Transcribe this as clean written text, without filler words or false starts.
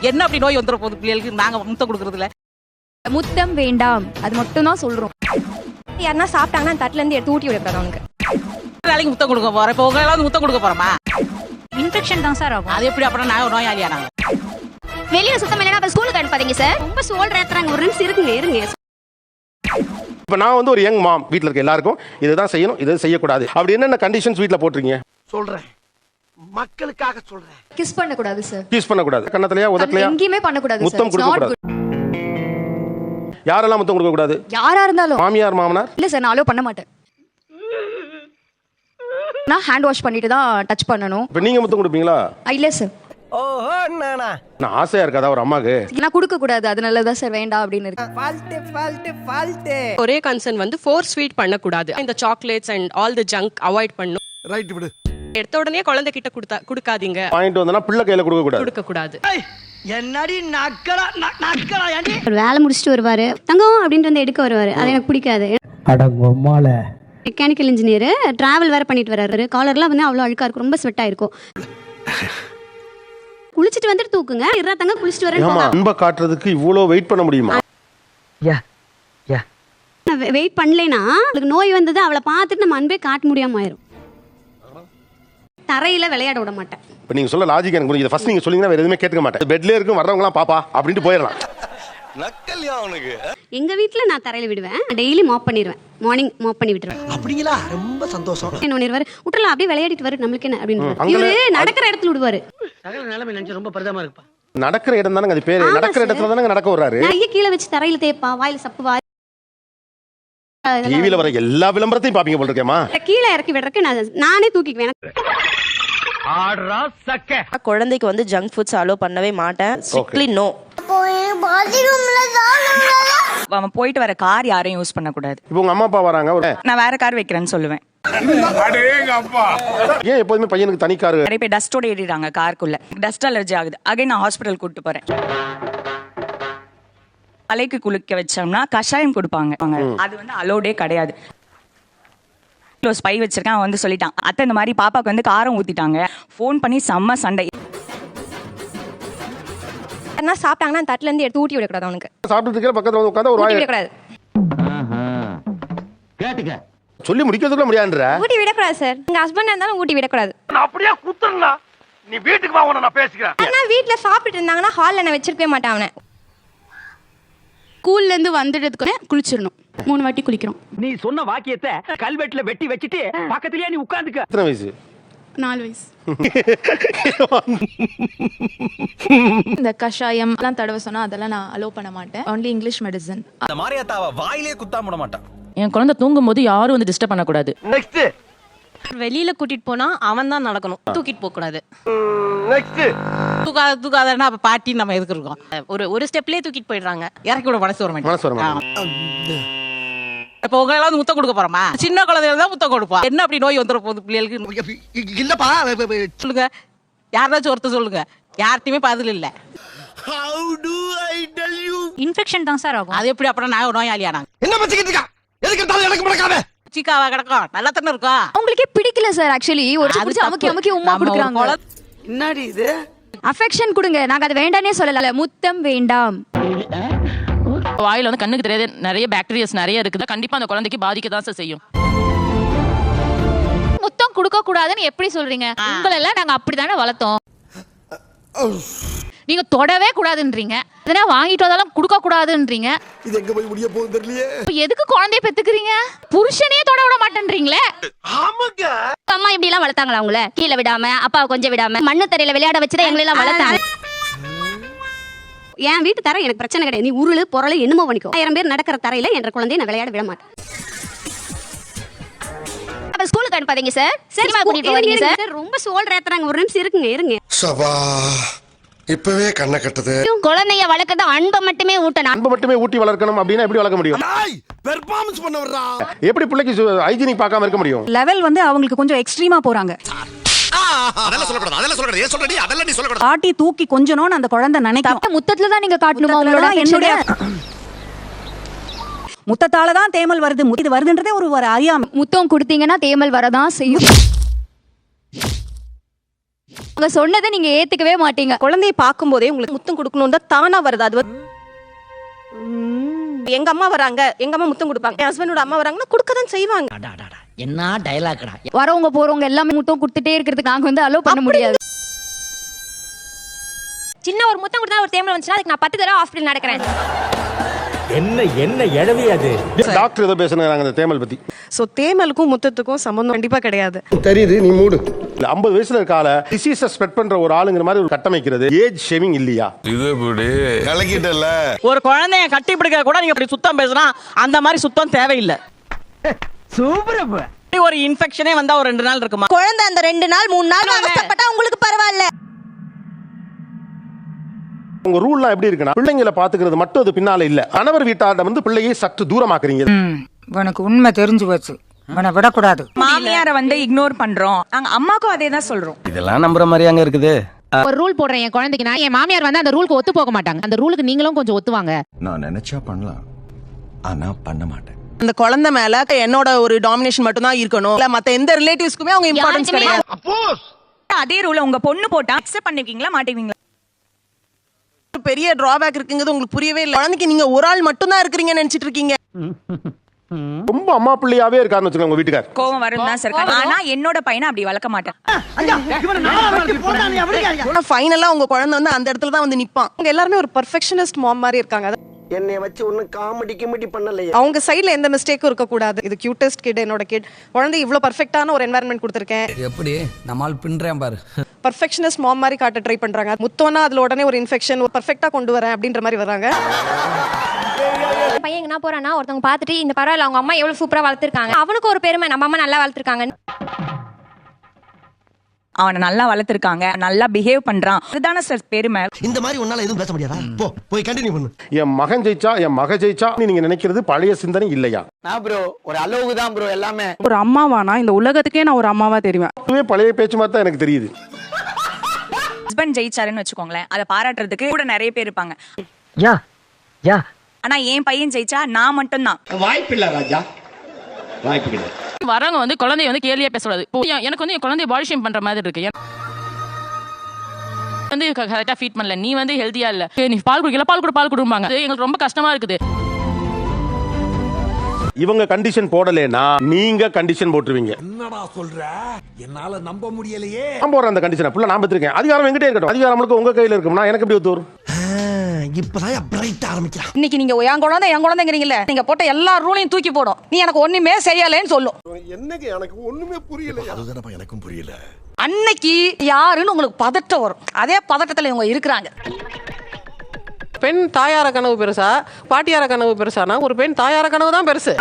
என்ன அப்படி நோய் வந்துட போகுது பிள்ளைகளுக்கு நாங்க முத்தம் கொடுக்கறதுல? முத்தம் வேண்டாம், அது மட்டும் தான் சொல்றோம். யாருன்னா சாப்பிட்டாங்கன்னா தட்டுல இருந்து எடுத்து ஊட்டி விடக்கூடாது அவனுக்கு. நாளைக்கு முத்தம் கொடுக்க போறேன், இப்போ உங்களால முத்தம் கொடுக்க போறோமா? இன்ஃபெக்ஷன் தான் சார் ஆகும். அது எப்படி அப்புறம் நான் நோயாளியா? நாங்க வெளியில சுத்தம் இல்லைன்னா அப்ப ஸ்கூலுக்கு அனுப்பாதீங்க சார். ரொம்ப சொல்றாங்க, ஒரு நிமிஷம் இருங்க. இப்போ நான் வந்து ஒரு யங் மாம், வீட்டில் இருக்க எல்லாருக்கும் இதுதான் செய்யணும், இது செய்யக்கூடாது, அப்படி என்னென்ன கண்டிஷன்ஸ் வீட்டில் போட்டிருக்கீங்க? சொல்றேன், மக்களுக்காக சொல்றேன். கிஸ் பண்ண கூடாது சார். கிஸ் பண்ணக்கூடாது, கண்ணத்துலயா உதட்டலையா எங்கேயுமே பண்ண கூடாது. முத்தம் கொடுக்க கூடாது. யாரெல்லாம் முத்தம் கொடுக்க கூடாது? யாரா இருந்தாலும். மாமியார் மாமனார்? இல்ல சார், நான் அலோ பண்ண மாட்டேன். நான் ஹேண்ட் வாஷ் பண்ணிட்டு தான் டச் பண்ணனும். இப்போ நீங்க முத்தம் கொடுப்பீங்களா? இல்ல சார். ஓஹோ, நானா நான் ஆசையா இருக்காதா ஒரு அம்மாக்கு? நான் கொடுக்க கூடாது, அதனால தான் சார் வேண்டாம் அப்படின்னு இருக்கு. ஃபால்ட் ஒரே கன்சர்ன் வந்து ஃபோர்ஸ் ஃபீட் பண்ண கூடாது. இந்த chocolates and all the junk avoid பண்ணனும். ரைட் விடு. எடுத்த உடனே குழந்தை கிட்ட கொடுக்காதீங்க. பாயிண்ட் வந்தனா பிள்ளை கையில கொடுக்க கூடாது. என்னடி நக்கலா ஏண்டி? ஒரு வேலை முடிச்சிட்டு வருவாரு, தங்கம் அப்படின்ட்டு வந்து எடுக்க வருவாரு. அது எனக்கு பிடிக்காது. அடங்கம்மால மெக்கானிக்கல் இன்ஜினியர், டிராவல் வேற பண்ணிட்டு வர்றாரு. காலர்லாம் வந்து அவ்வளோ அழுக்கா இருக்கும், ரொம்ப ஸ்வெட் ஆயிருக்கும். குளிச்சிட்டு வந்துட்டு தூக்குங்க, இருறா தங்க குளிச்சிட்டு வரேன். ஆமா, அன்பை காட்டுறதுக்கு இவ்வளோ வெயிட் பண்ண முடியுமா? வெயிட் பண்ணலைன்னா அவளுக்கு நோய் வந்தது, அவளை பார்த்துட்டு நம்ம அன்பே காட்ட முடியாம ஆயிரும். தரையில விளையாட விட மாட்டேன். இப்போ நீங்க சொல்ல லாஜிக் எனக்கு புரியுது. ஃபர்ஸ்ட் நீங்க சொல்லிங்கன்னா வேற எதுவுமே கேட்க மாட்டேன். பெட்ல இருக்கும் வர்றவங்கலாம் பாப்பா அப்படின்ட்டு போயிடலாம். நக்கல்யா அவனுக்கு. எங்க வீட்ல நான் தரையில விடுவேன், டெய்லி மாப் பண்ணிடுவேன். மார்னிங் மாப் பண்ணி விட்டுருவேன். அப்படிங்களா? ரொம்ப சந்தோஷம். என்ன பண்ணிடுவாரு, விட்டுலாம் அப்படியே விளையாடிட்டு வரு, நம்மளுக்கு என்ன அப்படின்னு. இவரு நடக்கிற இடத்துல விடுவாரு. சகல நிலைமை நினைச்சு ரொம்ப பரிதாபமா இருக்குப்பா. நடக்கிற இடம் தானங்க அது பேரு. ஆமா நடக்கிற சார். இடத்துல தானங்க நடக்க வர்றாரு. நிறைய கீழே வச்சு தரையில தேய்ப்பா, வாயில சப்புவா. டிவில வர எல்லா விளம்பரத்தையும் பாப்பீங்க போல இருக்கேமா. கீழே இறக்கி விடுறதுக்கு நானே தூக்கிக்குவேன். குழந்தைக்கு வந்து ஜங்க் ஃபுட்ஸ் அலோ பண்ணவே மாட்டேன். Strictly no. அவன் போயிட்டு வர கார் யாரையும் யூஸ் பண்ண கூடாது. இப்போ உங்க அம்மா அப்பா வராங்க, நான் வேற கார் வைக்கிறேன்னு சொல்லுவேன். ஏன் எப்போதுமே பையனுக்கு தனி கார்? நிறைய பேர் டஸ்டோட ஏறிடுறாங்க காருக்குள்ள, டஸ்ட் அலர்ஜி ஆகுது. அகைன் நான் ஹாஸ்பிட்டல் கூட்டு போறேன். தலைக்கு குளிக்க வச்சோம்னா கஷாயம் கொடுப்பாங்க, அது வந்து அலோடே கிடையாது. ஸ்பை வச்சிருக்கேன், அவன் வந்து சொல்லிட்டான், அத்தை இந்த மாதிரி பாப்பாக்கு வந்து காரம் ஊத்திட்டாங்க. ஃபோன் பண்ணி செம்ம சண்டை. யாருன்னா சாப்பிட்டாங்கன்னா தட்டுல இருந்து எடுத்து ஊட்டி விடக்கூடாது அவனுக்கு. சாப்பிட்டு பக்கத்துல வந்து உட்கார்ந்து ஒரு ஊட்டி வாய் விடக்கூடாது. கேட்டுக்க. சொல்லி முடிக்கிறதுக்குள்ள முடியாதுன்ற. ஊட்டி விடக்கூடாது சார். உங்க ஹஸ்பண்ட் இருந்தாலும் ஊட்டி விடக்கூடாது. நான் அப்படியே குத்துறேன்டா. நீ வீட்டுக்கு வா, உன்னை நான் பேசிக்கிறேன். ஆனா வீட்ல சாப்பிட்டு இருந்தாங்கன்னா ஹால்ல நான் வச்சிருக்கவே மாட்டேன் அவனை. ஸ்கூல்ல இருந்து வந்துட்டதுக்கு குளிச்சிடணும். 3 வாட்டி குளிக்கிறோம். நீ சொன்ன வாக்கியத்தை கல்வெட்டுல வெட்டி வச்சிட்டு பக்கத்துலயே நீ உட்கார்ந்துக்க. எத்தனை வயசு? 4 வயசு. இந்த கஷாயம் எல்லாம் தடவை சொன்னா அதெல்லாம் நான் அலோ பண்ண மாட்டேன். Only English medicine. அந்த மாரியாத்தாவ வாயிலே குத்தாம விட மாட்டான். என் குழந்தை தூங்கும் போது யாரும் வந்து டிஸ்டர்ப் பண்ணக்கூடாது. நெக்ஸ்ட் வெளியில கூட்டிட்டு போனா அவன் தான் நடக்கணும், தூக்கிட்டு போக கூடாது. நெக்ஸ்ட் தூக்காதன்னா அப்ப பாட்டி நம்ம எதுக்கு இருக்கோம்? ஒரு ஸ்டெப்லயே தூக்கிட்டு போயிடுறாங்க. இறக்கி விட மனசு வர மனசு வர மாட்டேன். இப்போ உங்களால முத்தம் கொடுக்க போறோமா? சின்ன குழந்தைகள் தான் முத்தம் கொடுப்போம். என்ன அப்படி நோய் வந்துட போகுது பிள்ளைகளுக்கு? இல்லப்பா. சொல்லுங்க, யாராச்சும் ஒருத்தர் சொல்லுங்க. யார்ட்டையுமே பதில் இல்ல. How do I tell you? Infection தான் சார் ஆகும். அது எப்படி அப்புறம் நான் நோயாளியா? நாங்க என்ன பச்சிக்கிட்டு இருக்கா? எதுக்கு இருந்தாலும் எனக்கு முடக்காத. சீக்காவா கிடக்கும், நல்லா தானே இருக்கும். அவங்களுக்கே பிடிக்கல சார். ஆக்சுவலி ஒரு அமுக்கி உம்மா கொடுக்குறாங்க. என்னடி இது? அஃபெக்ஷன் கொடுங்க, நாங்க அது வேண்டானே சொல்லல. முத்தம் வேண்டாம். வாயில வந்து கண்ணுக்கு தெரியாத நிறைய பாக்டீரியாஸ் நிறைய இருக்குது. கண்டிப்பா அந்த குழந்தைக்கு பாதிக்க தான் சார் செய்யும். முத்தம் கொடுக்க கூடாதுன்னு எப்படி சொல்றீங்க? உங்களை எல்லாம் நாங்க அப்படிதானே வளர்த்தோம். நீங்க தொடவே கூடாதுன்றீங்க, அதனா வாங்கிட்டு வந்தாலும் கொடுக்க கூடாதுன்றீங்க. இது எங்க போய் முடிய போகுது தெரியலையே. எதுக்கு குழந்தைய பெத்துக்கிறீங்க? புருஷனே தொட விட மாட்டேன்றீங்களே. ஆமாங்க. அம்மா இப்படி எல்லாம் வளர்த்தாங்களா உங்களை? கீழே விடாம, அப்பாவை கொஞ்சம் விடாம, மண்ணு தரையில விளையாட வச்சுதான் எங்களை எல்லாம் வளர்த்தாங்க. என் வீட்டு தர எனக்கு பிரச்சனை கிடையாது. நீ உருளு பொருள் என்னமோ பண்ணிக்கோ. 1000 பேர் நடக்கிற தரையில என்ற குழந்தைய நான் விளையாட விட மாட்டேன். அப்ப ஸ்கூலுக்கு அனுப்பாதீங்க சார். சினிமா கூட்டிட்டு போவீங்க சார். ரொம்ப சொல்றாங்க, ஒரு நிமிஷம் இருங்க. சபா இப்பவே கண்ணை கட்டுது. குழந்தைய வளர்க்கறது அன்பை மட்டுமே ஊட்டணும். அன்பை மட்டுமே ஊட்டி வளர்க்கணும் அப்படின்னா எப்படி வளர்க்க முடியும்? பெர்ஃபார்மன்ஸ் பண்ண வர்றா. எப்படி பிள்ளைக்கு ஹைஜீனிக் பார்க்காம இருக்க முடியும்? லெவல் வந்து அவங்களுக்கு கொஞ்சம் எக்ஸ்ட்ரீமா போறாங்க. அதெல்லாம் சொல்லக்கூடாது. ஏன் சொல்றடி? அதெல்லாம் நீ சொல்லக்கூடாது. காட்டி தூக்கி கொஞ்சணும்னு அந்த குழந்தை நினைக்கும். முத்தத்துல தான் நீங்க காட்டணுமா? உங்களோட என்னுடைய முத்தத்தால தான் தேமல் வருது. இது வருதுன்றதே ஒரு அறியாம. முத்தம் கொடுத்தீங்கன்னா தேமல் வரதான் செய்யும். அவங்க சொன்னதை நீங்க ஏத்துக்கவே மாட்டீங்க. குழந்தையை பார்க்கும் போதே உங்களுக்கு முத்தம் கொடுக்கணும் தான் தானா வருது. அது எங்க அம்மா வராங்க, எங்க அம்மா முத்தம் கொடுப்பாங்க, என் ஹஸ்பண்டோட அம்மா வராங்கன்னா கொடுக்கதான் செய்வாங்க. என்ன டயலாக்டா. வரவங்க போறவங்க எல்லாமே முத்தம் கொடுத்துட்டே இருக்கிறதுக்கு நாங்க வந்து அலோ பண்ண முடியாது. சின்ன ஒரு முத்தம் கொடுத்தா ஒரு தேமல் வந்துச்சுன்னா அதுக்கு நான் 10 தடவை ஹாஸ்பிட்டல் நடக்கிறேன். என்ன எழவி அது. டாக்டர் ஏதோ பேசுனாங்க அந்த தேமல் பத்தி. சோ தேமலுக்கும் முத்தத்துக்கும் சம்பந்தம் கண்டிப்பா கிடையாது. தெரியுது, நீ மூடு. 50 வயசுல இருக்கால டிசீஸை ஸ்ப்ரெட் பண்ற ஒரு ஆளுங்கிற மாதிரி ஒரு கட்டமைக்கிறது ஏஜ் ஷேவிங் இல்லையா? இது இப்படி கலக்கிட்டல. ஒரு குழந்தைய கட்டி பிடிக்க கூட நீங்க இப்படி சுத்தம் பேசுனா அந்த மாதிரி சுத்தம் தேவையில்லை. சூப்பர். ஒரு இன்ஃபெக்ஷனே வந்தா ஒரு 2 நாள் இருக்குமா? குழந்தை அந்த 2 நாள் 3 நாள் அவஸ்தைப்பட்டா உங்களுக்கு பரவாயில்ல. உங்க ரூல்லாம் எப்படி இருக்குன்னா பிள்ளைங்களை பாத்துக்கிறது மட்டும் அது பின்னால இல்ல. கணவர் வீட்டார்ட்ட வந்து பிள்ளையை சற்று தூரமாக்குறீங்க. உனக்கு உண்மை தெரிஞ்சு போச்சு, உன்னை விடக்கூடாது. மாமியாரை வந்து இக்னோர் பண்றோம். நாங்க அம்மாக்கும் அதே தான் சொல்றோம். இதெல்லாம் நம்புற மாதிரி அங்க இருக்குது. ஒரு ரூல் போடுறேன் என் குழந்தைக்கு, நான் என் மாமியார் வந்து அந்த ரூலுக்கு ஒத்து போக மாட்டாங்க. அந்த ரூலுக்கு நீங்களும் கொஞ்சம் ஒத்துவாங்க. நான் நினைச்சா பண்ணலாம், ஆனா பண்ண மாட்டேன். அந்த குழந்தை மேல என்னோட ஒரு டாமினேஷன் மட்டும் தான் இருக்கணும். இல்ல மத்த எந்த ரிலேட்டிவ்ஸ்க்குமே அவங்க இம்பார்ட்டன்ஸ் கிடையாது. அதே ரூல உங்க பொண்ணு போட்டா அக்செப்ட் பண்ணிப்பீங்களா மாட்டீங்களா? பெரிய டிராபேக் இருக்குங்கிறது உங்களுக்கு புரியவே இல்லை. குழந்தைக்கு நீங்க ஒரு ஆள் மட்டும் தான் இருக்கீங்கன்னு நினைச்சிட்டு இருக்கீங்க. ரொம்ப அம்மா பிள்ளையாவே இருக்காருன்னு வச்சுக்கோங்க உங்க வீட்டுக்கார். கோவம் வரும் தான் சார். ஆனா என்னோட பையனை அப்படி வளர்க்க மாட்டேன். ஃபைனலா உங்க குழந்தை வந்து அந்த இடத்துல தான் வந்து நிப்பான். அவங்க எல்லாருமே ஒரு பெர்ஃபெக்ஷனிஸ்ட் மாம் மாதிரி இருக்காங்க. என்னை வச்சு ஒன்னும் காமெடி பண்ணலையே. அவங்க சைடுல எந்த மிஸ்டேக்கும் இருக்க கூடாது. இது கியூட்டஸ்ட் கிட், என்னோட கிட். குழந்தை இவ்ளோ பெர்ஃபெக்ட்டான ஒரு என்வாயர்மெண்ட் கொடுத்திருக்கேன். எப்படி நம்மால் பின்றேன் பாரு. பெர்ஃபெக்ஷனிஸ்ட் மாம் மாதிரி காட்ட ட்ரை பண்றாங்க. முத்தோனா அதுல உடனே ஒரு இன்ஃபெக்ஷன், ஒரு பெர்ஃபெக்ட்டா கொண்டு வரேன் அப்படின்ற மாதிரி வராங்க. பையன் எங்கன்னா போறானா ஒருத்தவங்க பார்த்துட்டு இந்த பரவாயில்ல அவங்க அம்மா எவ்வளவு சூப்பரா வளர்த்திருக்காங்க, அவனுக்கு ஒரு பெருமை நம்ம அம்மா நல்லா வளர்த்திருக்காங்க. அவனை நல்லா வளர்த்திருக்காங்க, நல்லா பிஹேவ் பண்றான், அதுதானே சார் பெருமை. இந்த மாதிரி உன்னால எதுவும் பேச முடியாதா? போய் கண்டினியூ பண்ணு. என் மகன் ஜெயிச்சா என் மக ஜெயிச்சா நீங்க நினைக்கிறது பழைய சிந்தனை இல்லையா? நான் ப்ரோ ஒரு அளவுக்கு தான் ப்ரோ எல்லாமே. ஒரு அம்மாவானா இந்த உலகத்துக்கே நான் ஒரு அம்மாவா தெரிவேன். அதுவே பழைய பேச்சு மாதிரி தான் எனக்கு தெரியுது. ஹஸ்பண்ட் ஜெயிச்சாருன்னு வச்சுக்கோங்களேன், அதை பாராட்டுறதுக்கு கூட நிறைய பேர் இருப்பாங்க. யா யா. ஆனா என் பையன் ஜெயிச்சா நான் மட்டும்தான். வாய்ப்பில்லை ராஜா, வாய்ப்பு. வரவங்க வந்து குழந்தைய வந்து கேலியா பேசக்கூடாது. எனக்கு வந்து என் குழந்தைய பாடி ஷேம் பண்ற மாதிரி இருக்கு. வந்து கரெக்டா ஃபீட் பண்ணல, நீ வந்து ஹெல்தியா இல்ல, நீ பால் குடிக்கல, பால் கொடுப்பாங்க. எங்களுக்கு ரொம்ப கஷ்டமா இருக்குது. இவங்க கண்டிஷன் போடலேனா நீங்க கண்டிஷன் போட்டுருவீங்க. என்னடா சொல்ற? என்னால நம்ப முடியலையே. நான் போடுற அந்த கண்டிஷனை ஃபுல்லா நான் பெற்றிருக்கேன். அதிகாரம் என்கிட்ட இருக்கட்டும். அதிகாரம் முழுக்க உங்க கையில இருக்கும்னா எனக்கு எப்படி ஒத்து வரும்? இப்பதான் பிரைட் ஆரம்பிக்கிறான். இன்னைக்கு நீங்க என் குழந்தைங்கிறீங்களே, நீங்க போட்ட எல்லா ரூலையும் தூக்கி போடும். நீ எனக்கு ஒண்ணுமே செய்யலன்னு சொல்லும். என்னங்க எனக்கு ஒண்ணுமே புரியல. அதுதானப்பா எனக்கும் புரியல. அன்னைக்கு யாருன்னு உங்களுக்கு பதட்டம் வரும். அதே பதட்டத்துல இவங்க இருக்கிறாங்க. பெண் தாயார கனவு பெருசா, பாட்டியார கனவு பெருசானா ஒரு பெண் தாயார கனவு தான் பெருசு.